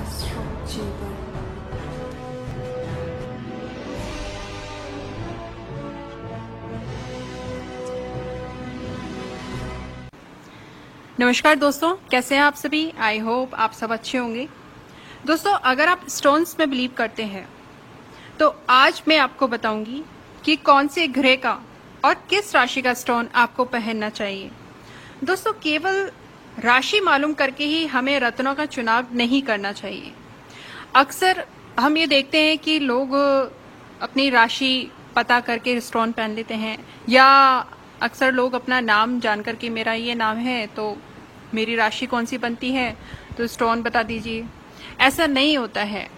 जीवन। नमस्कार दोस्तों, कैसे हैं आप सभी। आई होप आप सब अच्छे होंगे। दोस्तों, अगर आप स्टोन्स में बिलीव करते हैं तो आज मैं आपको बताऊंगी कि कौन से ग्रह का और किस राशि का स्टोन आपको पहनना चाहिए। दोस्तों, केवल राशि मालूम करके ही हमें रत्नों का चुनाव नहीं करना चाहिए। अक्सर हम ये देखते हैं कि लोग अपनी राशि पता करके स्टोन पहन लेते हैं, या अक्सर लोग अपना नाम जान करके मेरा ये नाम है तो मेरी राशि कौन सी बनती है तो स्टोन बता दीजिए। ऐसा नहीं होता है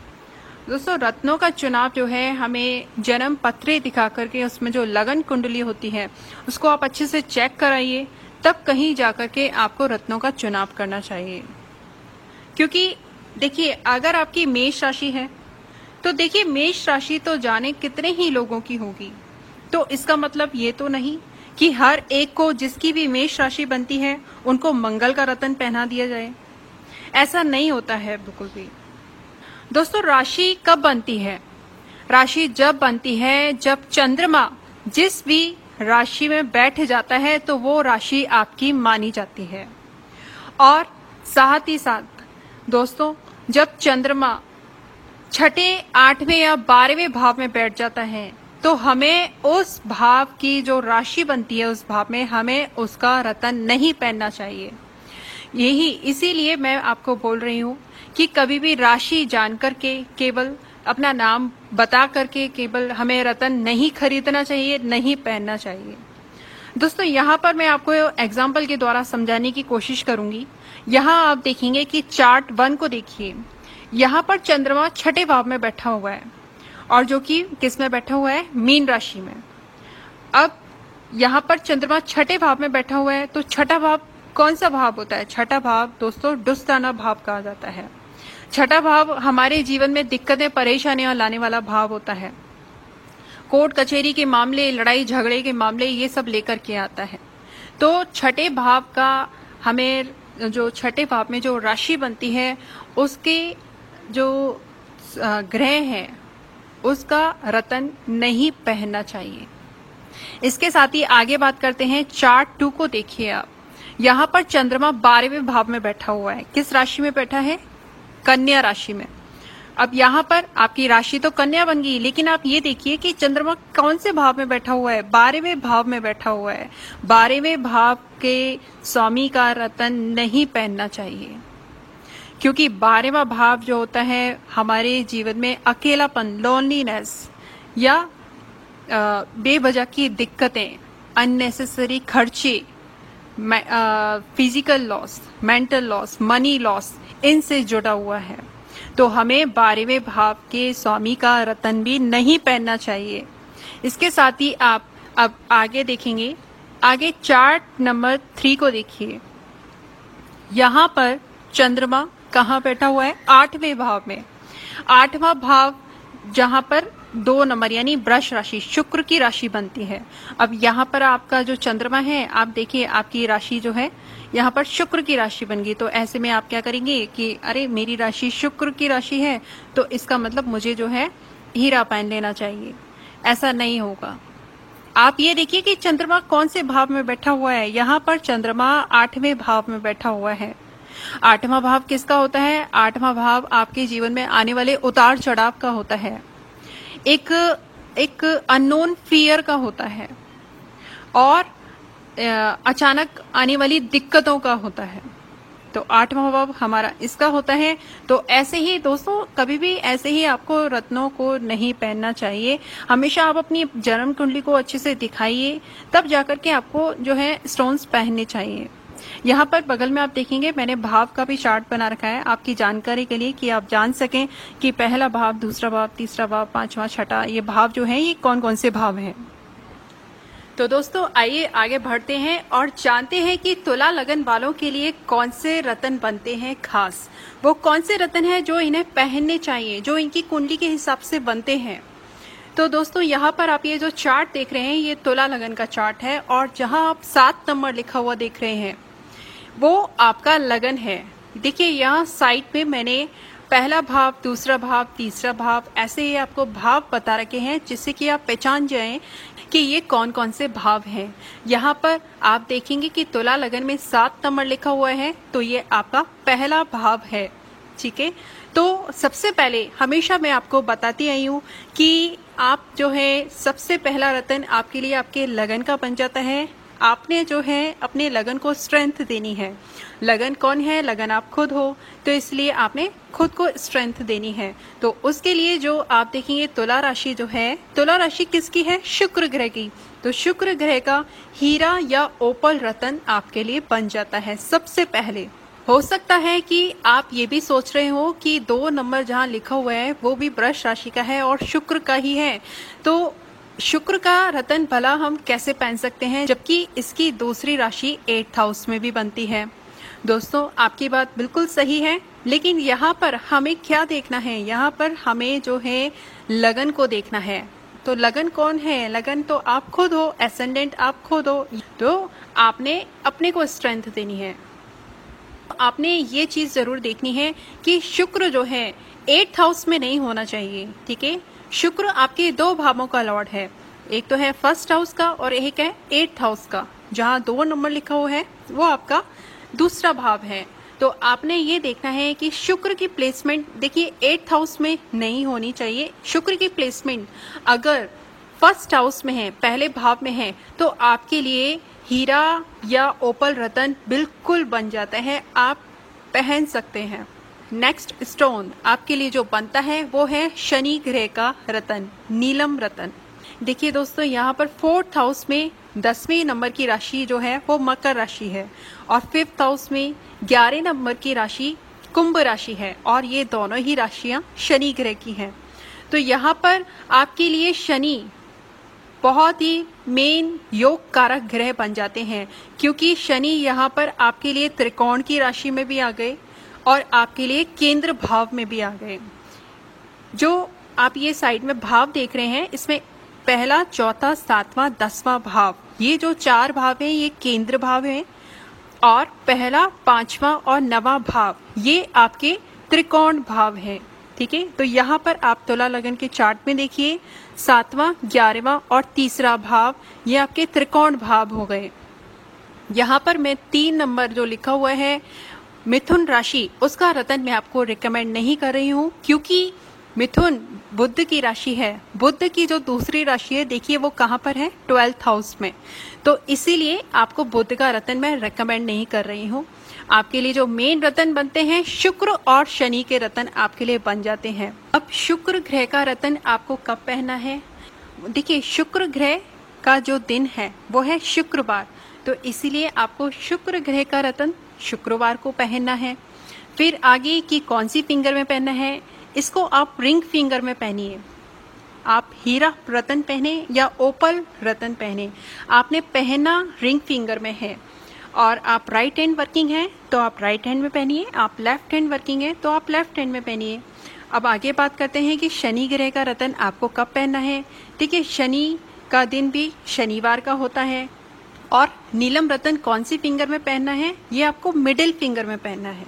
दोस्तों। रत्नों का चुनाव जो है हमें जन्म पत्रे दिखा करके उसमें जो लगन कुंडली होती है उसको आप अच्छे से चेक कराइए, तब कहीं जाकर के आपको रत्नों का चुनाव करना चाहिए। क्योंकि देखिए, अगर आपकी मेष राशि है तो देखिए, मेष राशि तो जाने कितने ही लोगों की होगी, तो इसका मतलब ये तो नहीं कि हर एक को जिसकी भी मेष राशि बनती है उनको मंगल का रत्न पहना दिया जाए। ऐसा नहीं होता है बिल्कुल भी। दोस्तों, राशि कब बनती है? राशि जब बनती है जब चंद्रमा जिस भी राशि में बैठ जाता है तो वो राशि आपकी मानी जाती है। और साथ ही साथ दोस्तों, जब चंद्रमा छठे, 8वें या 12वें भाव में बैठ जाता है तो हमें उस भाव की जो राशि बनती है उस भाव में हमें उसका रत्न नहीं पहनना चाहिए। यही इसीलिए मैं आपको बोल रही हूँ कि कभी भी राशि जान करके केवल अपना नाम बता करके केवल हमें रत्न नहीं खरीदना चाहिए, नहीं पहनना चाहिए। दोस्तों, यहाँ पर मैं आपको एग्जाम्पल के द्वारा समझाने की कोशिश करूंगी। यहाँ आप देखेंगे कि चार्ट 1 को देखिए। यहाँ पर चंद्रमा छठे भाव में बैठा हुआ है और जो कि किस में बैठा हुआ है? मीन राशि में। अब यहाँ पर चंद्रमा छठे भाव में बैठा हुआ है तो छठा भाव कौन सा भाव होता है? छठा भाव दोस्तों दुस्ताना भाव कहा जाता है। छठा भाव हमारे जीवन में दिक्कतें, परेशानियां लाने वाला भाव होता है। कोर्ट कचहरी के मामले, लड़ाई झगड़े के मामले, ये सब लेकर के आता है। तो छठे भाव का हमें जो छठे भाव में जो राशि बनती है उसके जो ग्रह हैं उसका रत्न नहीं पहनना चाहिए। इसके साथ ही आगे बात करते हैं। चार्ट 2 को देखिए आप। यहाँ पर चंद्रमा 12वें भाव में बैठा हुआ है। किस राशि में बैठा है? कन्या राशि में। अब यहाँ पर आपकी राशि तो कन्या बन गई, लेकिन आप ये देखिए कि चंद्रमा कौन से भाव में बैठा हुआ है? 12वें भाव में बैठा हुआ है। 12वें भाव के स्वामी का रत्न नहीं पहनना चाहिए, क्योंकि 12वां भाव जो होता है हमारे जीवन में अकेलापन, लोनलीनेस या बेवजह की दिक्कतें, अननेसेसरी खर्चे, physical loss, mental loss, money loss, इनसे जुड़ा हुआ है। तो हमें 12वें भाव के स्वामी का रत्न भी नहीं पहनना चाहिए। इसके साथ ही आप अब आगे देखेंगे। आगे चार्ट नंबर 3 को देखिए। यहाँ पर चंद्रमा कहाँ बैठा हुआ है? 8वें भाव में। 8वां भाव जहां पर 2 नंबर यानी वृष राशि, शुक्र की राशि बनती है। अब यहाँ पर आपका जो चंद्रमा है, आप देखिए आपकी राशि जो है यहाँ पर शुक्र की राशि बन गई। तो ऐसे में आप क्या करेंगे कि अरे मेरी राशि शुक्र की राशि है तो इसका मतलब मुझे जो है हीरा पहन लेना चाहिए। ऐसा नहीं होगा। आप ये देखिए कि चंद्रमा कौन से भाव में बैठा हुआ है। यहाँ पर चंद्रमा 8वें भाव में बैठा हुआ है। 8वां भाव किसका होता है? 8वां भाव आपके जीवन में आने वाले उतार चढ़ाव का होता है, एक अननोन फियर का होता है और अचानक आने वाली दिक्कतों का होता है। तो 8वां भाव हमारा इसका होता है। तो ऐसे ही दोस्तों, कभी भी ऐसे ही आपको रत्नों को नहीं पहनना चाहिए। हमेशा आप अपनी जन्म कुंडली को अच्छे से दिखाइए, तब जाकर के आपको जो है स्टोन्स पहनने चाहिए। यहाँ पर बगल में आप देखेंगे मैंने भाव का भी चार्ट बना रखा है आपकी जानकारी के लिए, कि आप जान सकें कि पहला भाव, दूसरा भाव, तीसरा भाव, 5वां, छठा, ये भाव जो है ये कौन कौन से भाव हैं। तो दोस्तों, आइए आगे बढ़ते हैं और जानते हैं कि तुला लगन वालों के लिए कौन से रत्न बनते हैं खास। वो कौन से रत्न हैं जो इन्हें पहनने चाहिए, जो इनकी कुंडली के हिसाब से बनते हैं। तो दोस्तों, यहाँ पर आप ये जो चार्ट देख रहे हैं ये तुला लगन का चार्ट है, और जहां आप 7 नंबर लिखा हुआ देख रहे हैं वो आपका लगन है। देखिए यहाँ साइड पे मैंने पहला भाव, दूसरा भाव, तीसरा भाव, ऐसे ही आपको भाव बता रखे हैं जिससे कि आप पहचान जाएं कि ये कौन कौन से भाव हैं। यहाँ पर आप देखेंगे कि तुला लगन में 7 नंबर लिखा हुआ है, तो ये आपका पहला भाव है। ठीक है, तो सबसे पहले हमेशा मैं आपको बताती आई हूँ कि आप जो है सबसे पहला रत्न आपके लिए आपके लगन का बन जाता है। आपने जो है अपने लगन को स्ट्रेंथ देनी है। लगन कौन है? लगन आप खुद हो, तो इसलिए आपने खुद को स्ट्रेंथ देनी है। तो उसके लिए जो आप देखेंगे तुला राशि जो है, तुला राशि किसकी है? शुक्र ग्रह की। तो शुक्र ग्रह का हीरा या ओपल रत्न आपके लिए बन जाता है सबसे पहले। हो सकता है कि आप ये भी सोच रहे हो कि 2 नंबर जहाँ लिखा हुआ है वो भी वृष राशि का है और शुक्र का ही है, तो शुक्र का रत्न भला हम कैसे पहन सकते हैं जबकि इसकी दूसरी राशि 8th हाउस में भी बनती है। दोस्तों, आपकी बात बिल्कुल सही है, लेकिन यहाँ पर हमें क्या देखना है? यहाँ पर हमें जो है लगन को देखना है। तो लगन कौन है? लगन तो आप खुद हो, एसेंडेंट आप खुद हो, तो आपने अपने को स्ट्रेंथ देनी है। आपने ये चीज जरूर देखनी है कि शुक्र जो है 8th हाउस में नहीं होना चाहिए। ठीक है, शुक्र आपके 2 भावों का लॉर्ड है, एक तो है 1st हाउस का और एक है 8th हाउस का। जहां 2 नंबर लिखा हुआ है वो आपका दूसरा भाव है। तो आपने ये देखना है कि शुक्र की प्लेसमेंट देखिए 8th हाउस में नहीं होनी चाहिए। शुक्र की प्लेसमेंट अगर 1st हाउस में है, पहले भाव में है, तो आपके लिए हीरा या ओपल रत्न बिल्कुल बन जाता है, आप पहन सकते हैं। नेक्स्ट स्टोन आपके लिए जो बनता है वो है शनि ग्रह का रत्न, नीलम रत्न। देखिए दोस्तों, यहाँ पर 4th हाउस में 10वें नंबर की राशि जो है वो मकर राशि है और 5th हाउस में 11 नंबर की राशि कुंभ राशि है, और ये दोनों ही राशियां शनि ग्रह की हैं। तो यहाँ पर आपके लिए शनि बहुत ही मेन योग कारक ग्रह बन जाते हैं, क्योंकि शनि यहाँ पर आपके लिए त्रिकोण की राशि में भी आ गए और आपके लिए केंद्र भाव में भी आ गए। जो आप ये साइड में भाव देख रहे हैं, इसमें पहला, चौथा, 7वां, 10वां भाव, ये जो 4 भाव हैं ये केंद्र भाव हैं, और पहला, 5वां और 9वां भाव ये आपके त्रिकोण भाव हैं। ठीक है, तो यहाँ पर आप तुला लगन के चार्ट में देखिए 7वां, 11वां और तीसरा भाव ये आपके त्रिकोण भाव हो गए। यहाँ पर मैं 3 नंबर जो लिखा हुआ है मिथुन राशि, उसका रत्न मैं आपको रिकमेंड नहीं कर रही हूँ, क्योंकि मिथुन बुध की राशि है। बुध की जो दूसरी राशि है देखिए वो कहाँ पर है? 12th हाउस में। तो इसीलिए आपको बुध का रत्न मैं रिकमेंड नहीं कर रही हूँ। आपके लिए जो मेन रत्न बनते हैं शुक्र और शनि के रत्न आपके लिए बन जाते हैं। अब शुक्र ग्रह का रत्न आपको कब पहनना है? देखिए, शुक्र ग्रह का जो दिन है वो है शुक्रवार, तो इसीलिए आपको शुक्र ग्रह का रत्न शुक्रवार को पहनना है। फिर आगे की कौन सी फिंगर में पहनना है, इसको आप रिंग फिंगर में पहनिए। आप हीरा रत्न पहने या ओपल रत्न पहने, आपने पहनना रिंग फिंगर में है। और आप राइट हैंड वर्किंग है तो आप राइट हैंड में पहनिए, आप लेफ्ट हैंड वर्किंग है तो आप लेफ्ट हैंड में पहनिए। अब आगे बात करते हैं कि शनि ग्रह का रत्न आपको कब पहनना है। देखिए, शनि का दिन भी शनिवार का होता है, और नीलम रत्न कौन सी फिंगर में पहनना है? ये आपको मिडिल फिंगर में पहनना है।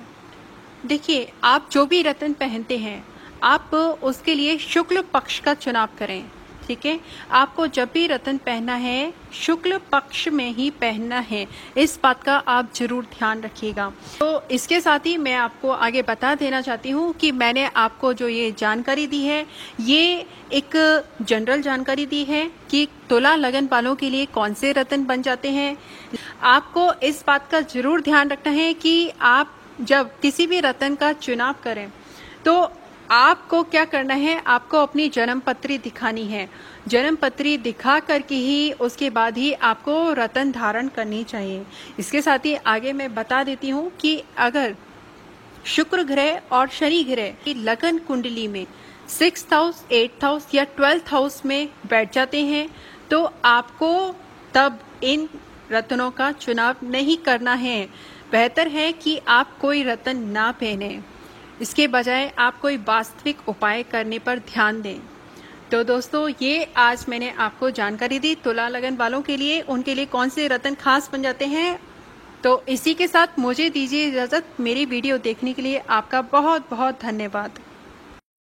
देखिए, आप जो भी रत्न पहनते हैं आप उसके लिए शुक्ल पक्ष का चुनाव करें। ठीक है, आपको जब भी रत्न पहनना है शुक्ल पक्ष में ही पहनना है, इस बात का आप जरूर ध्यान रखिएगा। तो इसके साथ ही मैं आपको आगे बता देना चाहती हूँ कि मैंने आपको जो ये जानकारी दी है ये एक जनरल जानकारी दी है कि तुला लगन वालों के लिए कौन से रत्न बन जाते हैं। आपको इस बात का जरूर ध्यान रखना है कि आप जब किसी भी रत्न का चुनाव करें तो आपको क्या करना है, आपको अपनी जन्म पत्री दिखानी है। जन्म पत्री दिखा करके ही उसके बाद ही आपको रत्न धारण करनी चाहिए। इसके साथ ही आगे मैं बता देती हूँ कि अगर शुक्र ग्रह और शनि ग्रह की लगन कुंडली में 6th हाउस, 8th हाउस या 12th हाउस में बैठ जाते हैं तो आपको तब इन रत्नों का चुनाव नहीं करना है। बेहतर है कि आप कोई रत्न ना पहने, इसके बजाय आप कोई वास्तविक उपाय करने पर ध्यान दें। तो दोस्तों, ये आज मैंने आपको जानकारी दी तुला लगन वालों के लिए, उनके लिए कौन से रत्न खास बन जाते हैं तो इसी के साथ मुझे दीजिए इजाज़त। मेरी वीडियो देखने के लिए आपका बहुत बहुत धन्यवाद।